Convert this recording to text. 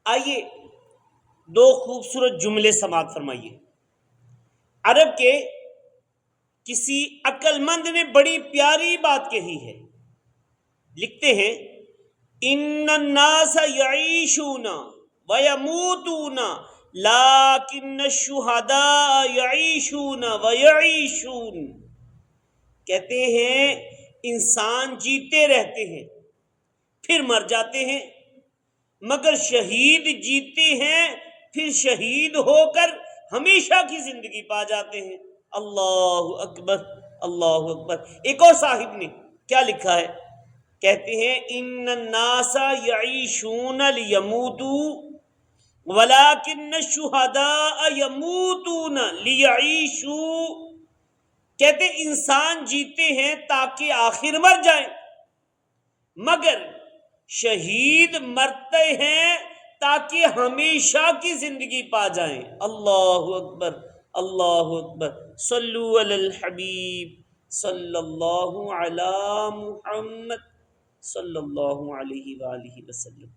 آئیے دو خوبصورت جملے سماعت فرمائیے۔ عرب کے کسی عقل مند نے بڑی پیاری بات کہی ہے، لکھتے ہیں ان الناس یعیشون ویموتون لیکن الشہداء یعیشون ویعیشون، کہتے ہیں انسان جیتے رہتے ہیں پھر مر جاتے ہیں، مگر شہید جیتے ہیں پھر شہید ہو کر ہمیشہ کی زندگی پا جاتے ہیں۔ اللہ اکبر، اللہ اکبر۔ ایک اور صاحب نے کیا لکھا ہے، کہتے ہیں ان الناس یعیشون لیموتوا ولکن الشہداء یموتون لیعیشوا، کہتے انسان جیتے ہیں تاکہ آخر مر جائیں، مگر شہید مرتے ہیں تاکہ ہمیشہ کی زندگی پا جائیں۔ اللہ اکبر، اللہ اکبر۔ صلو علی الحبیب صلی اللہ علی محمد صلی اللہ علیہ وآلہ وسلم۔